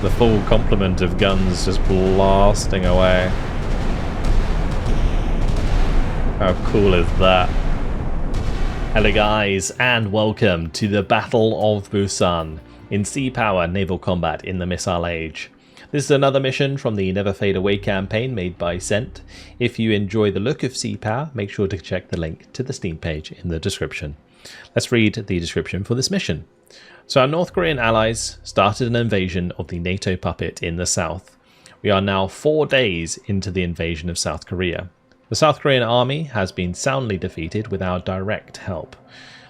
the full complement of guns just blasting away. How cool is that? Hello guys, and welcome to the Battle of Busan in Sea Power Naval Combat in the Missile Age. This is another mission from the Never Fade Away campaign made by Cent. If you enjoy the look of Sea Power, make sure to check the link to the Steam page in the description. Let's read the description for this mission. So our North Korean allies started an invasion of the NATO puppet in the south. We are now 4 days into the invasion of South Korea. The South Korean army has been soundly defeated with our direct help.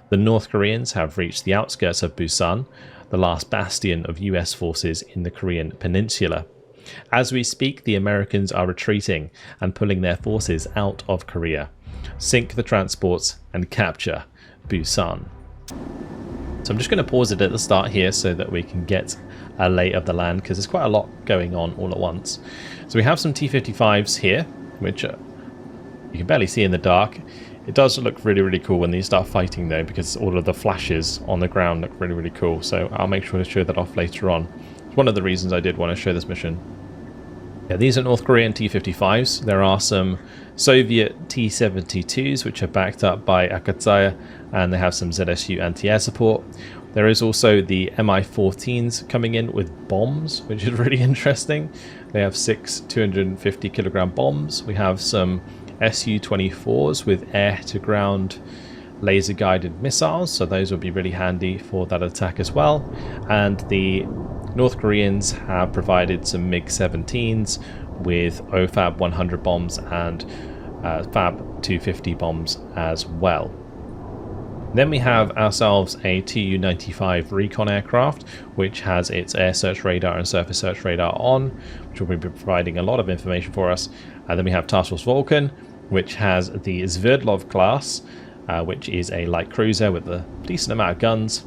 The North Koreans have reached the outskirts of Busan, the last bastion of US forces in the Korean peninsula. As we speak, the Americans are retreating and pulling their forces out of Korea. Sink the transports and capture Busan. So I'm just going to pause it at the start here so that we can get a lay of the land, because there's quite a lot going on all at once. So we have some T-55s here, which you can barely see in the dark. It does look really cool when these start fighting though, because all of the flashes on the ground look really cool. So I'll make sure to show that off later on. It's one of the reasons I did want to show this mission. Yeah, these are North Korean T-55s. There are some Soviet T-72s which are backed up by Akatsuya, and they have some ZSU anti-air support. There is also the Mi-14s coming in with bombs, which is really interesting. They have 6 250 kilogram bombs. We have some Su-24s with air-to-ground laser-guided missiles, so those will be really handy for that attack as well. And the North Koreans have provided some MiG-17s with OFAB 100 bombs and FAB 250 bombs as well. Then we have ourselves a Tu-95 recon aircraft, which has its air search radar and surface search radar on, which will be providing a lot of information for us. And then we have Task Force Vulcan, which has the Sverdlov class, which is a light cruiser with a decent amount of guns.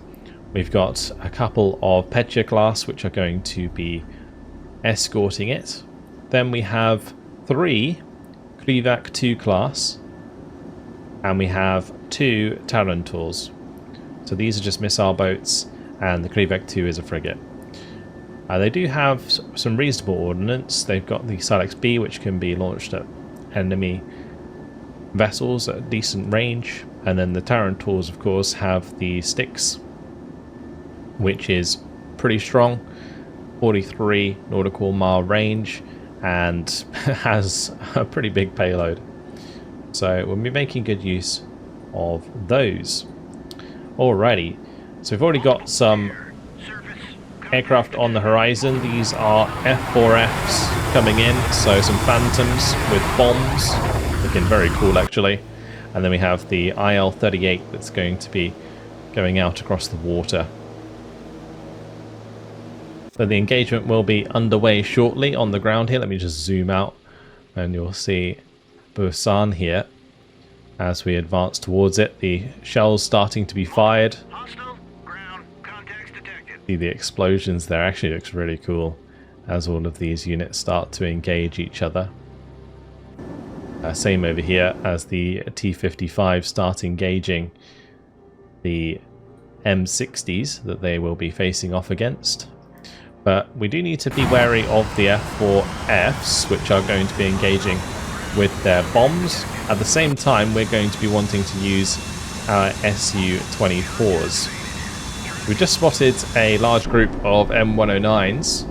We've got a couple of Petya class, which are going to be escorting it. Then we have 3 Krivak 2 class, and we have 2 Tarantals. So these are just missile boats, and the Krivak 2 is a frigate. They do have some reasonable ordnance. They've got the Silex B, which can be launched at enemy vessels at a decent range, and then the Tarantals of course have the Styx, which is pretty strong, 43 nautical mile range, and has a pretty big payload. So we'll be making good use of those. Alrighty, so we've already got some aircraft on the horizon. These are F4Fs coming in, so some Phantoms with bombs, looking very cool actually. And then we have the IL-38 that's going to be going out across the water. So the engagement will be underway shortly on the ground here. Let me just zoom out and you'll see Busan here as we advance towards it. The shells starting to be fired. Hostile ground contacts detected. See the explosions there. Actually looks really cool as all of these units start to engage each other. Same over here as the T-55 start engaging the M60s that they will be facing off against. But we do need to be wary of the F4Fs, which are going to be engaging with their bombs. At the same time, we're going to be wanting to use our Su-24s. We just spotted a large group of M109s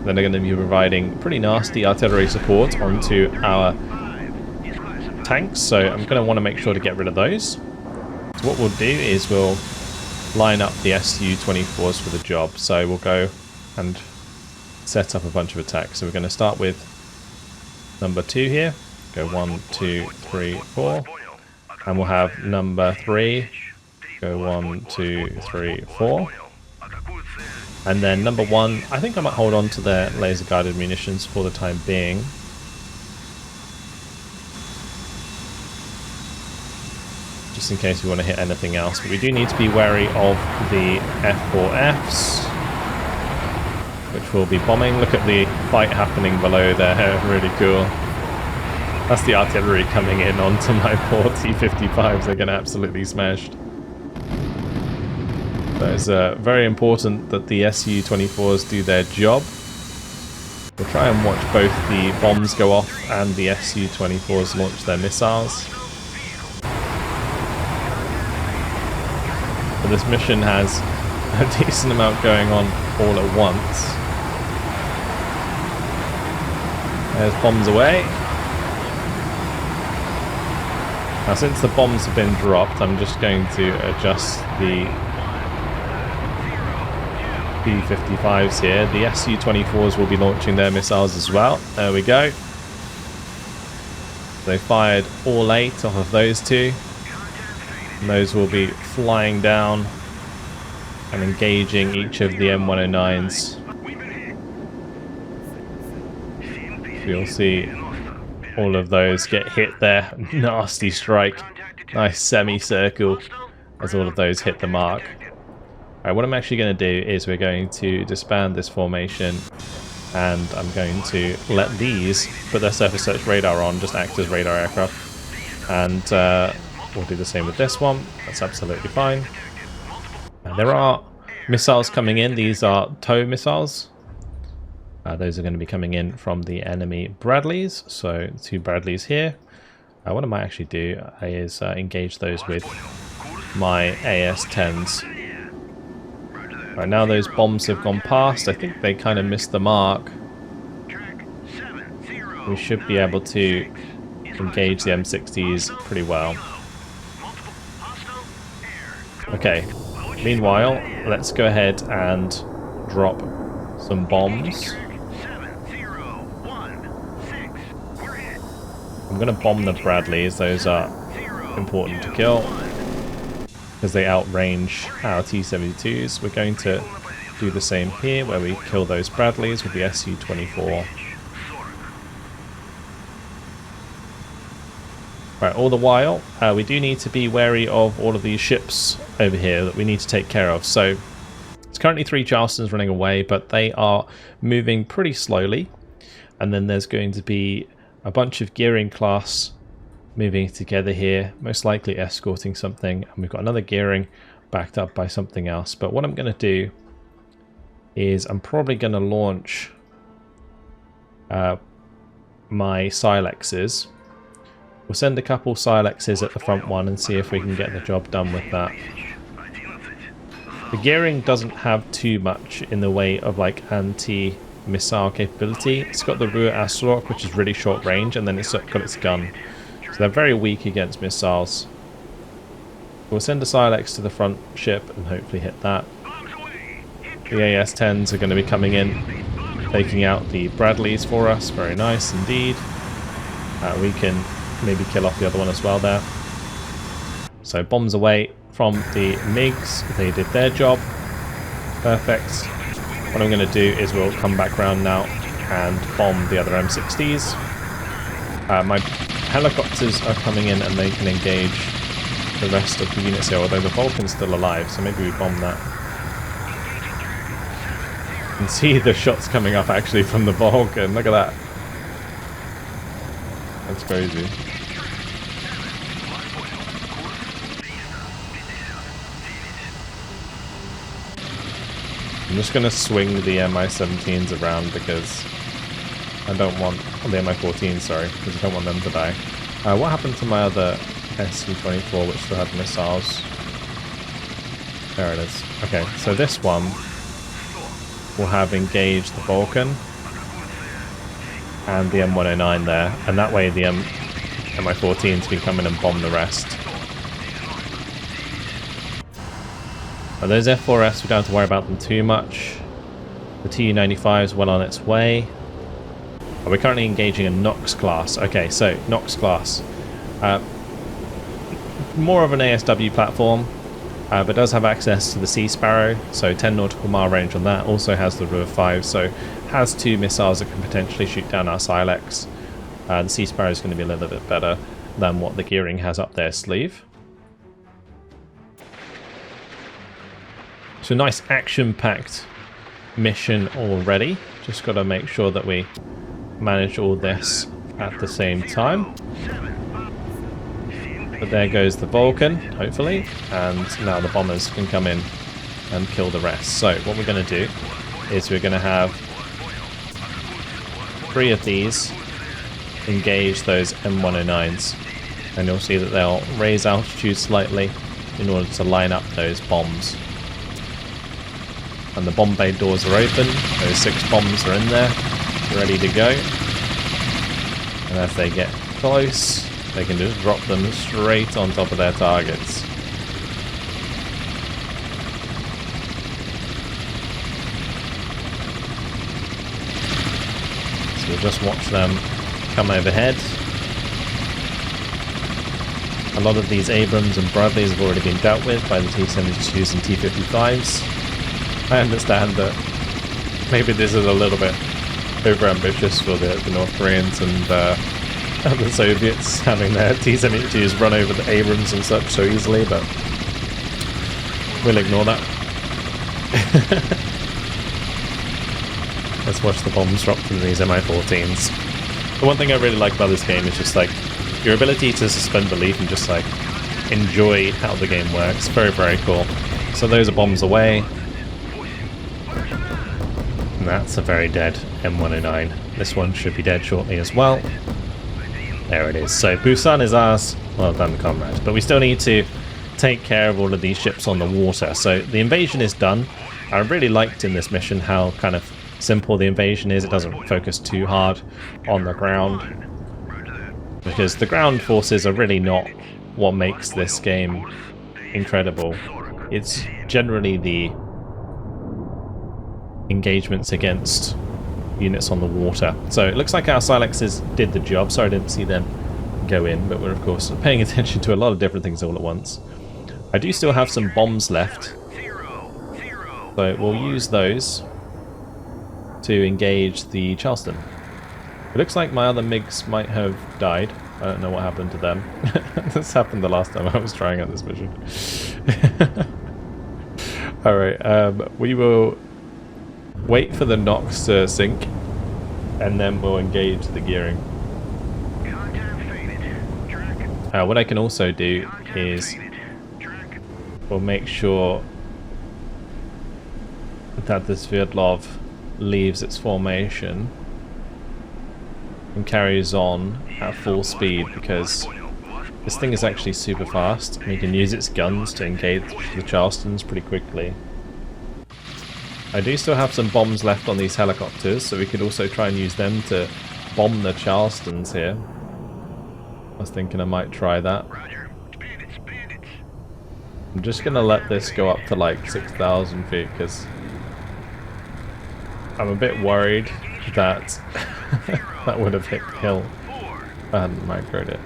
that are going to be providing pretty nasty artillery support onto our tanks, so I'm going to want to make sure to get rid of those. So what we'll do is we'll line up the Su-24s for the job. So we'll go and set up a bunch of attacks. So we're going to start with number 2 here. Go 1, 2, 3, 4. And we'll have number 3. Go 1, 2, 3, 4. And then number 1, I think I might hold on to their laser guided munitions for the time being. Just in case we want to hit anything else. But we do need to be wary of the F4Fs, which will be bombing. Look at the fight happening below there, really cool. That's the artillery coming in onto my poor T-55s. They're getting absolutely smashed. So it's very important that the Su-24s do their job. We'll try and watch both the bombs go off and the Su-24s launch their missiles. But this mission has a decent amount going on all at once. There's bombs away. Now since the bombs have been dropped, I'm just going to adjust the B-55s here. The Su-24s will be launching their missiles as well. There we go. They fired all 8 off of those 2. And those will be flying down and engaging each of the M109s. You'll see all of those get hit there. Nasty strike. Nice semicircle as all of those hit the mark. Alright, what I'm actually going to do is we're going to disband this formation, and I'm going to let these put their surface search radar on, just act as radar aircraft. And we'll do the same with this one. That's absolutely fine. There are missiles coming in. These are tow missiles. Those are going to be coming in from the enemy Bradleys. So 2 Bradleys here. What I might actually do is engage those with my AS-10s. Right, now those bombs have gone past. I think they kind of missed the mark. We should be able to engage the M60s pretty well. Okay, meanwhile, let's go ahead and drop some bombs. I'm going to bomb the Bradleys. Those are important to kill because they outrange our T-72s. We're going to do the same here, where we kill those Bradleys with the Su-24. Right, all the while, we do need to be wary of all of these ships over here that we need to take care of. So, it's currently 3 Charlestons running away, but they are moving pretty slowly. And then there's going to be a bunch of Gearing class moving together here, most likely escorting something. And we've got another Gearing backed up by something else. But what I'm going to do is I'm probably going to launch my Silexes. We'll send a couple Silexes at the front one and see if we can get the job done with that. The Gearing doesn't have too much in the way of like anti-missile capability. It's got the Ruhr Aslok, which is really short range, and then it's got its gun. So they're very weak against missiles. We'll send a Silex to the front ship and hopefully hit that. The AS-10s are going to be coming in, taking out the Bradleys for us. Very nice indeed. We can maybe kill off the other one as well there. So bombs away from the MiGs. They did their job. Perfect. What I'm going to do is we'll come back around now and bomb the other M60s. My helicopters are coming in and they can engage the rest of the units here, although the Vulcan's still alive, so maybe we bomb that. You can see the shots coming up actually from the Vulcan. Look at that. That's crazy. I'm just going to swing the Mi-17s around because I don't want... the Mi-14s, sorry, because I don't want them to die. What happened to my other Su-24 which still had missiles? There it is. Okay, so this one will have engaged the Vulcan and the M109 there, and that way the Mi-14s can come in and bomb the rest. Those F4Fs, we don't have to worry about them too much. The Tu-95 is well on its way. We're currently engaging a Nox class. Okay, so Nox class. More of an ASW platform, but does have access to the Sea Sparrow, so 10 nautical mile range on that. Also has the Ruhr 5, so has 2 missiles that can potentially shoot down our Silex. The Sea Sparrow is going to be a little bit better than what the Gearing has up their sleeve. So nice action-packed mission already. Just got to make sure that we manage all this at the same time. But there goes the Vulcan, hopefully, and now the bombers can come in and kill the rest. So what we're going to do is we're going to have 3 of these engage those M109s, and you'll see that they'll raise altitude slightly in order to line up those bombs. And the bomb bay doors are open, those 6 bombs are in there, ready to go. And as they get close, they can just drop them straight on top of their targets. So we'll just watch them come overhead. A lot of these Abrams and Bradleys have already been dealt with by the T-72s and T-55s. I understand that maybe this is a little bit over-ambitious for the North Koreans and the Soviets, having their T-72s run over the Abrams and such so easily, but we'll ignore that. Let's watch the bombs drop from these Mi-14s. The one thing I really like about this game is just like your ability to suspend belief and just like enjoy how the game works. Very, very cool. So those are bombs away. And that's a very dead M109. This one should be dead shortly as well. There it is. So Busan is ours. Well done, comrades. But we still need to take care of all of these ships on the water. So the invasion is done. I really liked in this mission how kind of simple the invasion is. It doesn't focus too hard on the ground, because the ground forces are really not what makes this game incredible. It's generally the engagements against units on the water. So it looks like our Silexes did the job. Sorry I didn't see them go in, but we're of course paying attention to a lot of different things all at once. I do still have some bombs left, so we'll use those to engage the Charleston. It looks like my other MiGs might have died. I don't know what happened to them. This happened the last time I was trying out this mission. Alright, we will wait for the NOx to sink, and then we'll engage the gearing. What I can also do is we'll make sure that the Sverdlov leaves its formation and carries on at full speed, because this thing is actually super fast and we can use its guns to engage the Charlestons pretty quickly. I do still have some bombs left on these helicopters, so we could also try and use them to bomb the Charlestons here. I was thinking I might try that. I'm just gonna let this go up to like 6,000 feet, because I'm a bit worried that that would have hit the hill and microed it.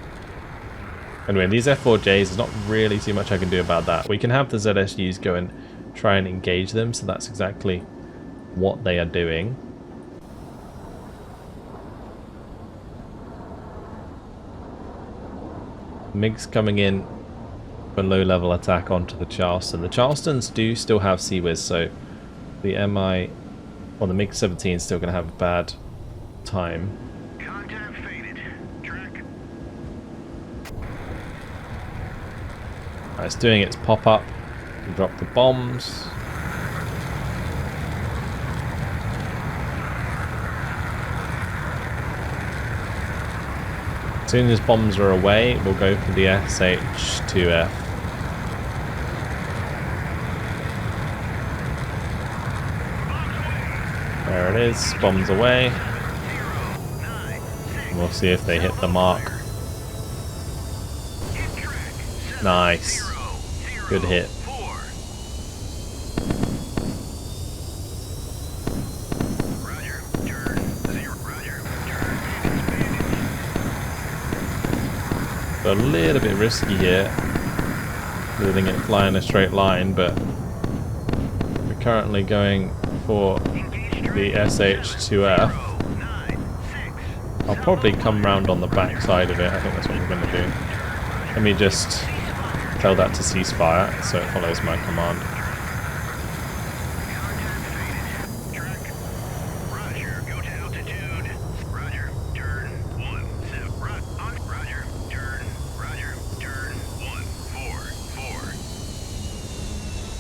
Anyway, these F4Js, there's not really too much I can do about that. We can have the ZSUs go and try and engage them, so that's exactly what they are doing. MiGs coming in for low-level attack onto the Charleston. The Charlestons do still have CWIS, so the MI, or the MiG-17 is still going to have a bad time. Contact faded. Track. It's doing its pop-up. Drop the bombs. As soon as bombs are away, we'll go for the SH-2F. There it is, bombs away. And we'll see if they hit the mark. Nice. Good hit. A little bit risky here, letting it fly in a straight line, but we're currently going for the SH-2F. I'll probably come round on the back side of it. I think that's what we're going to do. Let me just tell that to ceasefire so it follows my command.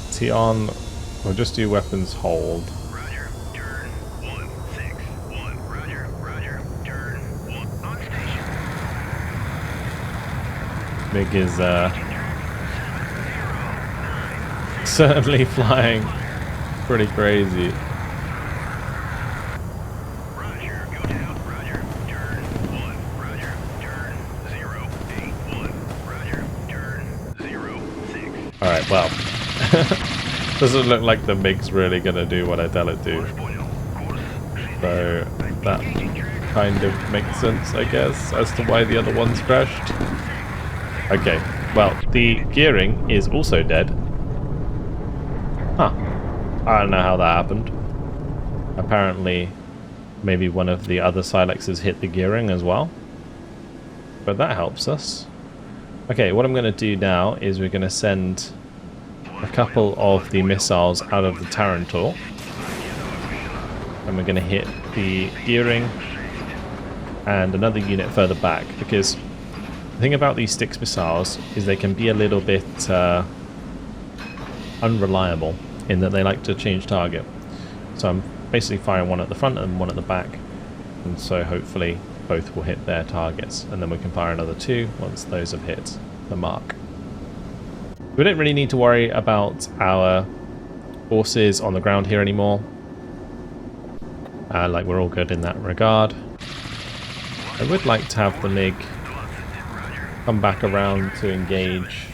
Is he on? We'll just do weapons hold. Roger, turn 161. Roger, roger, MiG is certainly flying pretty crazy. Roger, go down. Roger, turn 1. Roger, turn 081. Roger, turn 06. Alright, well. Doesn't look like the MiG's really gonna do what I tell it to. So that kind of makes sense, I guess, as to why the other one's crashed. Okay, well, the gearing is also dead. Huh. I don't know how that happened. Apparently, maybe one of the other Silexes hit the gearing as well. But that helps us. Okay, what I'm going to do now is we're going to send a couple of the missiles out of the Tarantor. And we're going to hit the gearing and another unit further back, because the thing about these Styx missiles is they can be a little bit unreliable in that they like to change target. So I'm basically firing one at the front and one at the back, and so hopefully both will hit their targets, and then we can fire another 2 once those have hit the mark. We don't really need to worry about our forces on the ground here anymore. Like, we're all good in that regard. I would like to have the MiG come back around to engage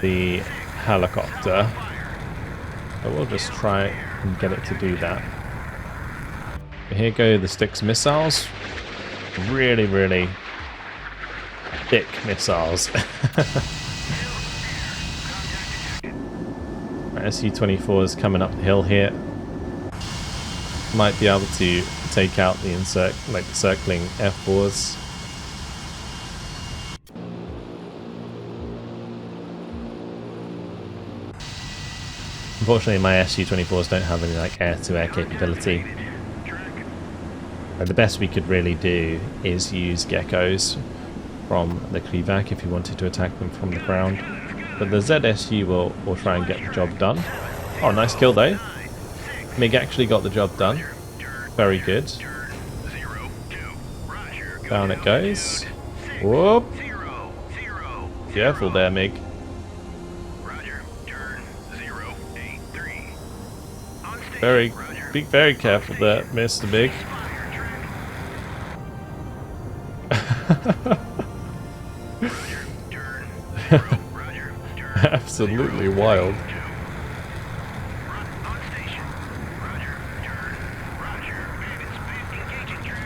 the helicopter. But we'll just try and get it to do that. Here go the Styx missiles. Really, really thick missiles. SU-24 is coming up the hill here. Might be able to take out the circling F4s. Unfortunately, my SU-24s don't have any like air-to-air capability. The best we could really do is use geckos from the Krivac if you wanted to attack them from the ground. But the ZSU will try and get the job done. Oh, nice kill though. MiG actually got the job done. Very good. Down it goes. Whoop! Careful there, MiG. Be very careful there, Mr. MiG. Absolutely wild.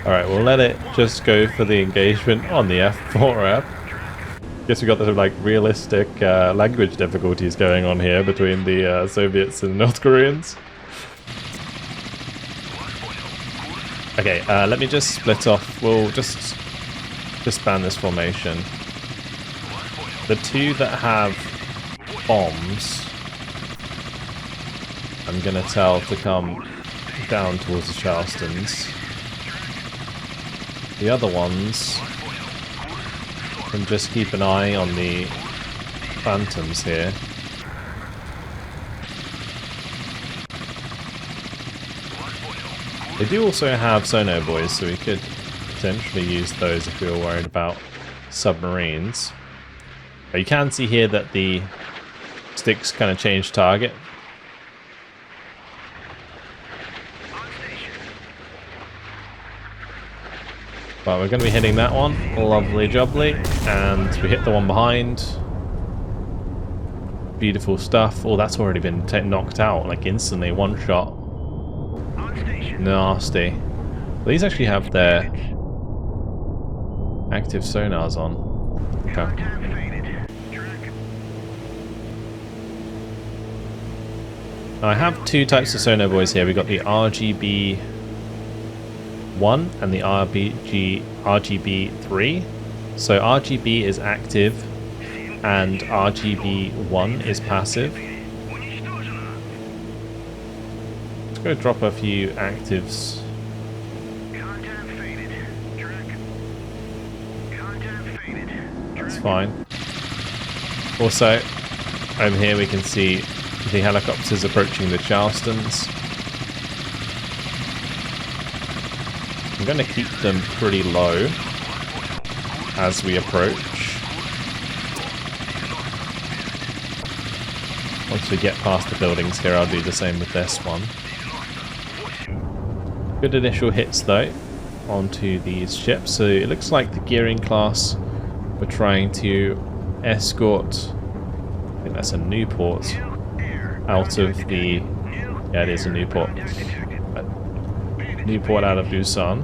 Alright, we'll let it just go for the engagement on the F4 app. Guess we got the like realistic language difficulties going on here between the Soviets and North Koreans. Okay, let me just split off. We'll just disband this formation. The 2 that have bombs, I'm gonna tell to come down towards the Charlestons. The other ones can just keep an eye on the Phantoms here. They do also have sonar buoys, so we could potentially use those if we were worried about submarines. But you can see here that the Styx kind of changed target. But we're going to be hitting that one. Lovely jubbly. And we hit the one behind. Beautiful stuff. Oh, that's already been knocked out, like instantly, one shot. Nasty. These actually have their active sonars on. Okay. Now I have 2 types of sonar buoys here. We've got the RGB 1 and the RGB 3. So RGB is active and RGB 1 is passive. Let's go drop a few actives. That's fine. Also, over here we can see the helicopters approaching the Charlestons. I'm going to keep them pretty low as we approach. Once we get past the buildings here, I'll do the same with this one. Good initial hits though onto these ships. So it looks like the gearing class we're trying to escort, I think that's a Newport, out of the, yeah it is a Newport. Newport out of Busan.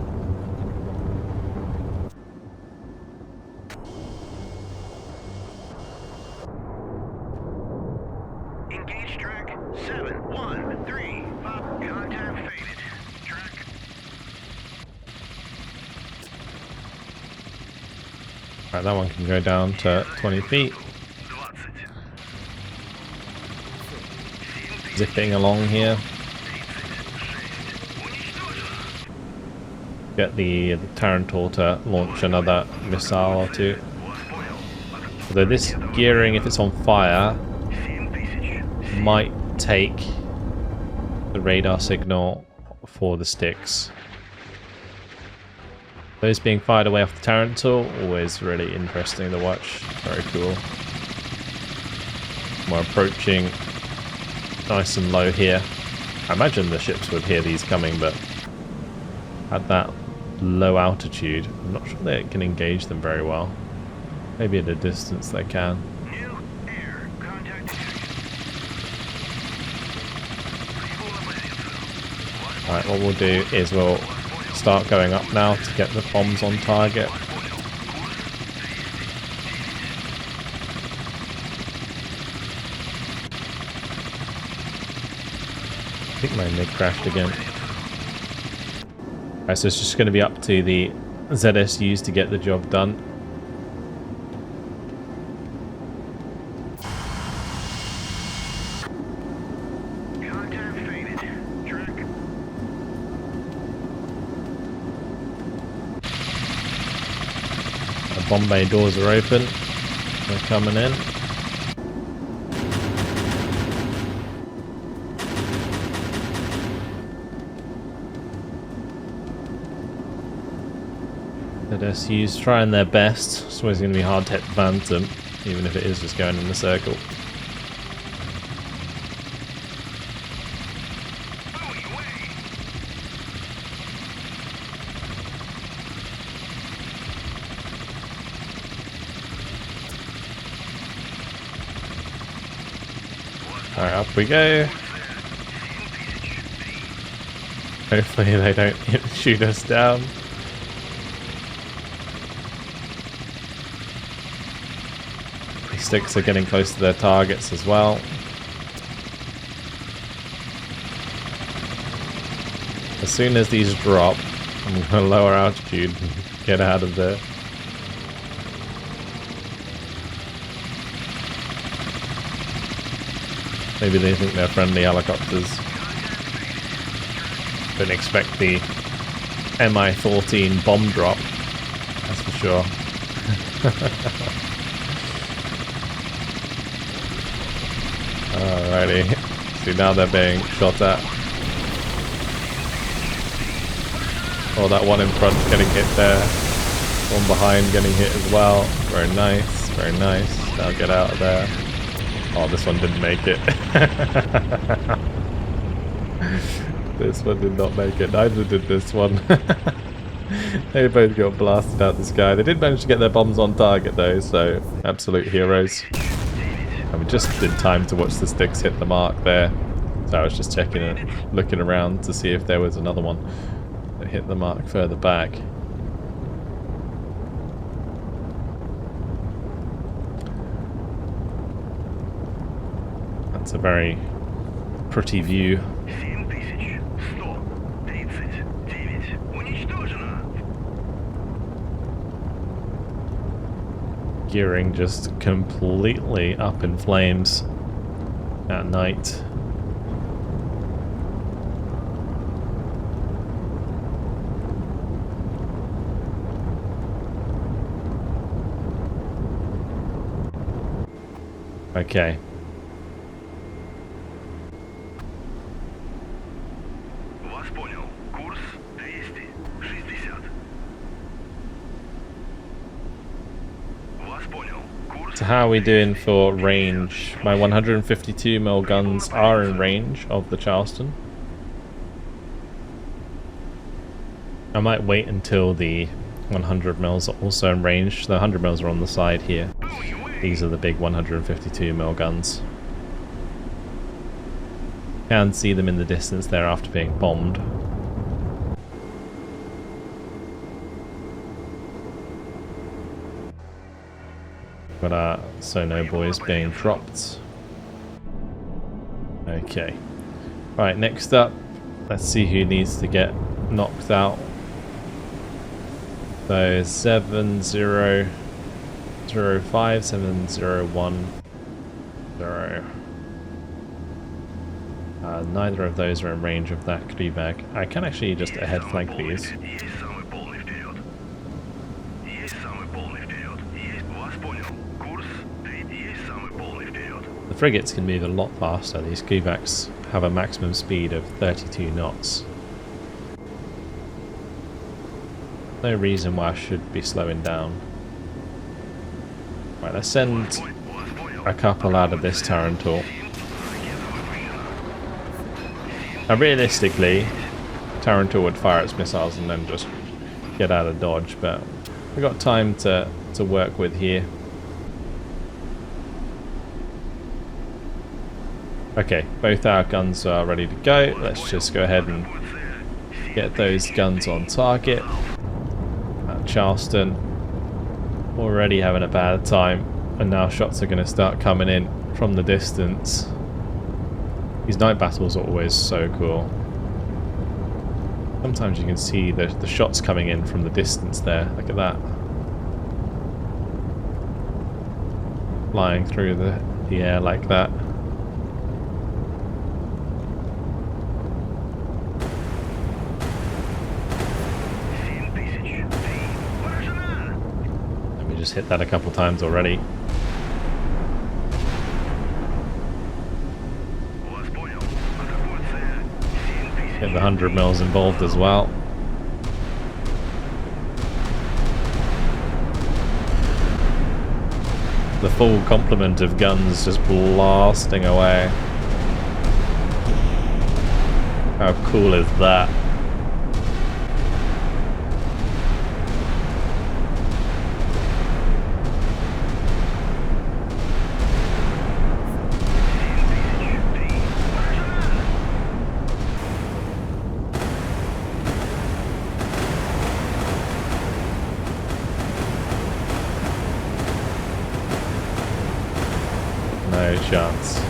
Engage track 713. Contact faded. Track. Right, that one can go down to 20 feet. 20. Zipping along here. Get the Tarantor to launch another missile or two. Although this gearing, if it's on fire, might take the radar signal for the sticks. Those being fired away off the Tarantor, always really interesting to watch. Very cool. We're approaching nice and low here. I imagine the ships would hear these coming, but at that low altitude, I'm not sure they can engage them very well. Maybe at a distance they can. New air contact detected. Alright, what we'll do is we'll start going up now to get the bombs on target. I think my MiG crashed again. Alright, so it's just going to be up to the ZSUs to get the job done. Contact faded. Track. The Bombay doors are open. They're coming in. ZSU's trying their best. It's always going to be hard to hit the Phantom, even if it is just going in a circle. Alright, up we go. Hopefully they don't shoot us down. The sticks are getting close to their targets as well. As soon as these drop, I'm going to lower altitude and get out of there. Maybe they think they're friendly helicopters. Don't expect the Mi-14 bomb drop, that's for sure. Alrighty, see now they're being shot at. Oh, that one in front's getting hit there. One behind getting hit as well. Very nice, very nice. Now get out of there. Oh, this one didn't make it. This one did not make it. Neither did this one. They both got blasted out the sky. They did manage to get their bombs on target though, so absolute heroes. And we just did time to watch the sticks hit the mark there. So I was just checking it, looking around to see if there was another one that hit the mark further back. It's a very pretty view. Gearing just completely up in flames at night. Okay. Вас понял. Курс 260. Вас понял. Курс So how are we doing for range? My 152mm guns are in range of the Charleston. I might wait until the 100mm are also in range. The 100mm are on the side here. These are the big 152mm guns. Can see them in the distance there after being bombed. Got our sono boys being dropped. Okay. Right, next up, let's see who needs to get knocked out. So 7005, 7010. Neither of those are in range of that Kleebag. I can actually just ahead flank these. The frigates can move a lot faster. These Kleebags have a maximum speed of 32 knots. No reason why I should be slowing down. Right, let's send a couple out of this Tarantul. Now realistically, Tarantul would fire its missiles and then just get out of dodge, but we've got time to work with here. Okay, both our guns are ready to go. Let's just go ahead and get those guns on target. Charleston already having a bad time, and now shots are going to start coming in from the distance. These night battles are always so cool. Sometimes you can see the shots coming in from the distance there. Look at that. Flying through the air like that. And we just hit that a couple times already. Get the 100mm involved as well. The full complement of guns just blasting away. How cool is that? No chance.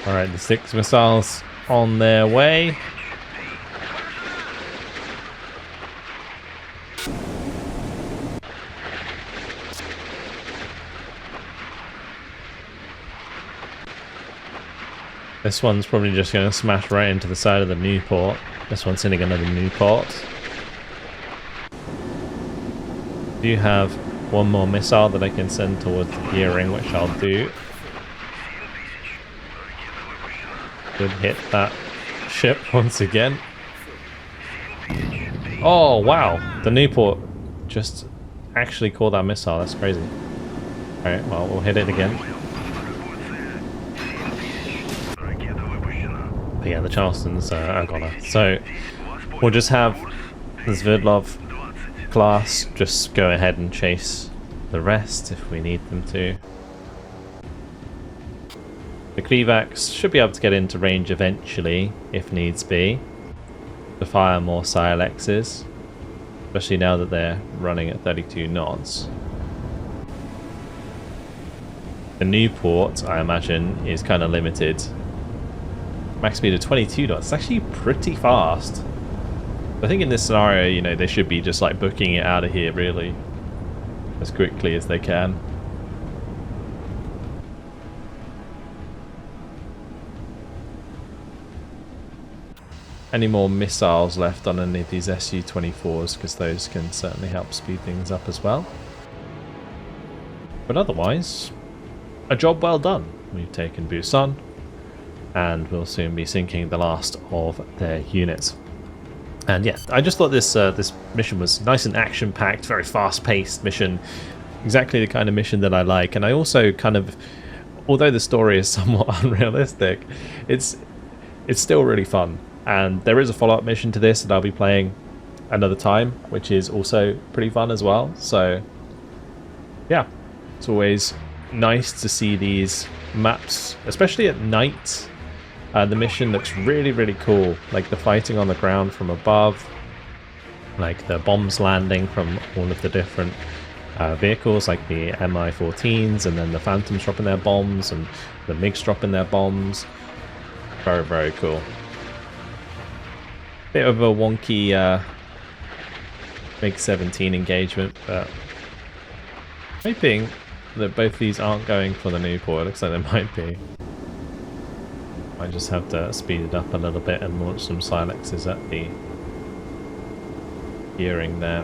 Alright, the 6 missiles on their way. This one's probably just going to smash right into the side of the Newport. This one's hitting another Newport. Do you have one more missile that I can send towards the gearing, which I'll do. Could hit that ship once again. Oh wow, the Newport just actually caught that missile. That's crazy. Alright, well, we'll hit it again. But yeah, the Charleston's are gonna. So we'll just have the Sverdlov class just go ahead and chase the rest if we need them to. The Kleevacs should be able to get into range eventually, if needs be, to fire more Silexes, especially now that they're running at 32 knots. The Newport, I imagine, is kind of limited. Max speed of 22 knots. It's actually pretty fast. I think in this scenario, you know, they should be just like booking it out of here really as quickly as they can. Any more missiles left on any of these Su-24s, because those can certainly help speed things up as well. But otherwise, a job well done. We've taken Busan, and we'll soon be sinking the last of their units. And yeah, I just thought this this mission was nice and action-packed, very fast-paced mission, exactly the kind of mission that I like. And I also kind of, although the story is somewhat unrealistic, it's still really fun. And there is a follow-up mission to this that I'll be playing another time, which is also pretty fun as well. So yeah, it's always nice to see these maps, especially at night. The mission looks really, really cool, like the fighting on the ground from above, like the bombs landing from all of the different vehicles, like the Mi-14s, and then the Phantoms dropping their bombs, and the MiGs dropping their bombs. Very, very cool. Bit of a wonky MiG-17 engagement, but hoping that both these aren't going for the new port. It looks like they might be. Might just have to speed it up a little bit and launch some Silexes at the gearing there.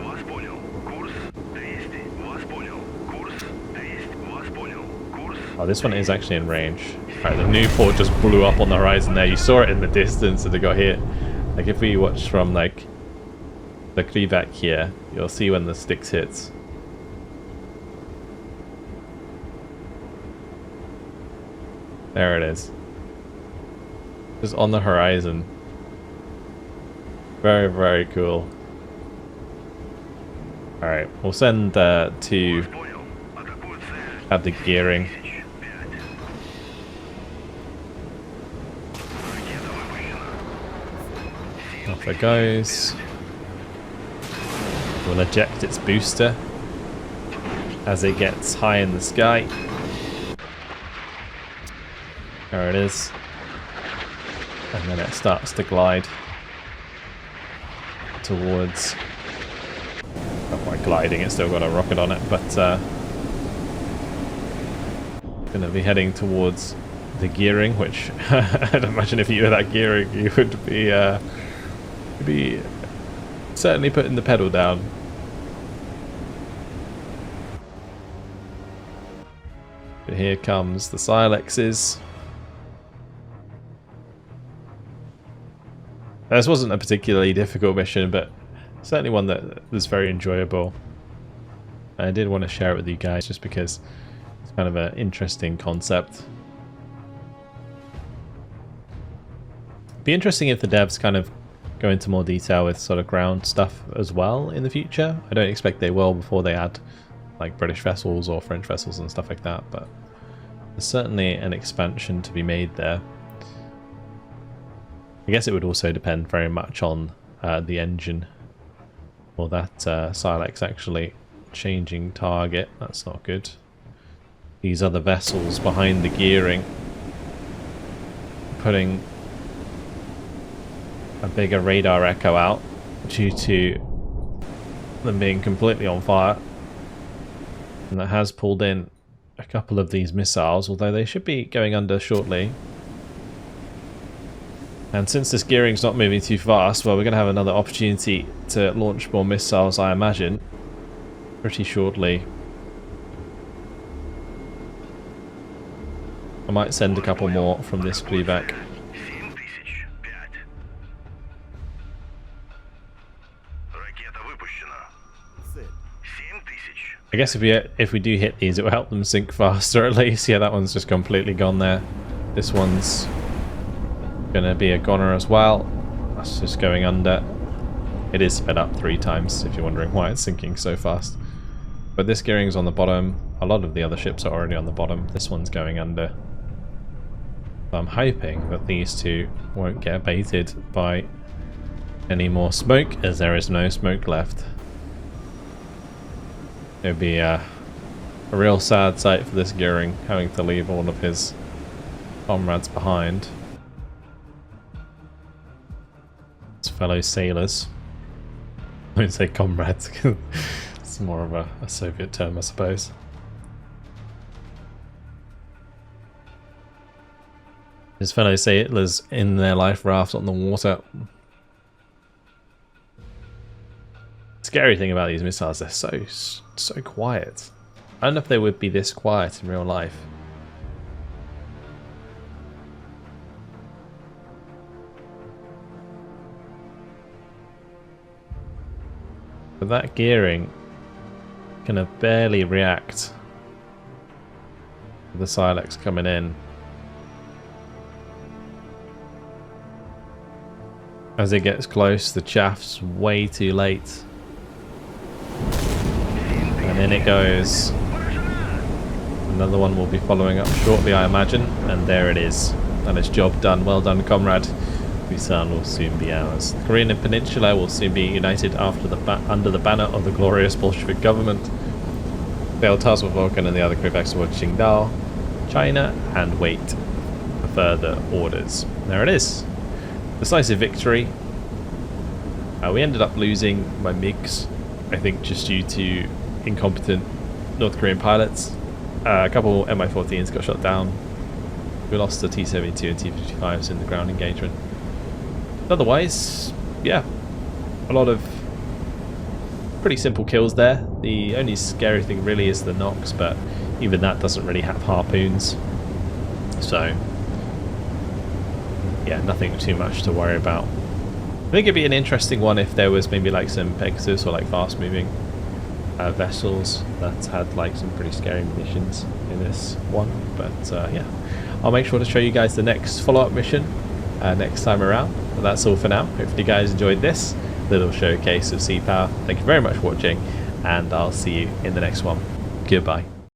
Oh, this one is actually in range. Alright, the new port just blew up on the horizon there. You saw it in the distance and it got hit. Like if we watch from like the Krivac here, you'll see when the sticks hits. There it is. Just on the horizon. Very, very cool. Alright, we'll send to add the gearing. Off it goes. We'll eject its booster as it gets high in the sky. There it is. And then it starts to glide towards... Not quite gliding, it's still got a rocket on it, but going to be heading towards the gearing, which I'd imagine if you were that gearing, you would be certainly putting the pedal down. But here comes the Silexes. This wasn't a particularly difficult mission, but certainly one that was very enjoyable. I did want to share it with you guys just because it's kind of an interesting concept. Be interesting if the devs kind of go into more detail with sort of ground stuff as well in the future. I don't expect they will before they add like British vessels or French vessels and stuff like that, but there's certainly an expansion to be made there. I guess it would also depend very much on the engine, or that Silex actually changing target. That's not good. These other vessels behind the gearing putting a bigger radar echo out due to them being completely on fire, and that has pulled in a couple of these missiles, although they should be going under shortly. And since this gearing's not moving too fast, well, we're going to have another opportunity to launch more missiles, I imagine, pretty shortly. I might send a couple more from this Krivac. I guess if we do hit these, it will help them sink faster at least. Yeah, that one's just completely gone there. This one's gonna be a goner as well. That's just going under. It is sped up 3 times if you're wondering why it's sinking so fast. But this gearing's on the bottom. A lot of the other ships are already on the bottom. This one's going under. So I'm hoping that these two won't get baited by any more smoke, as there is no smoke left. It would be a real sad sight for this gearing, having to leave all of his comrades behind. His fellow sailors. I wouldn't say comrades, it's more of a Soviet term, I suppose. His fellow sailors in their life rafts on the water. Scary thing about these missiles, they're so quiet. I don't know if they would be this quiet in real life. But that gearing can barely react to the Silex coming in. As it gets close, the chaff's way too late. And in it goes. Another one will be following up shortly, I imagine. And there it is. And it's job done. Well done, comrade. Busan will soon be ours. The Korean Peninsula will soon be united after under the banner of the glorious Bolshevik government. They'll task with Vulcan and the other crew backs toward Qingdao, China, and wait for further orders. There it is. Decisive victory. We ended up losing my MiGs, I think just due to incompetent North Korean pilots. A couple Mi-14s got shot down. We lost the T-72 and T-55s in the ground engagement. Otherwise, yeah, a lot of pretty simple kills there. The only scary thing really is the knocks, but even that doesn't really have harpoons. So, yeah, nothing too much to worry about. I think it'd be an interesting one if there was maybe like some Pegasus or like fast moving vessels that had like some pretty scary munitions in this one. But yeah, I'll make sure to show you guys the next follow-up mission next time around. But that's all for now. Hopefully you guys enjoyed this little showcase of Sea Power. Thank you very much for watching, and I'll see you in the next one. Goodbye.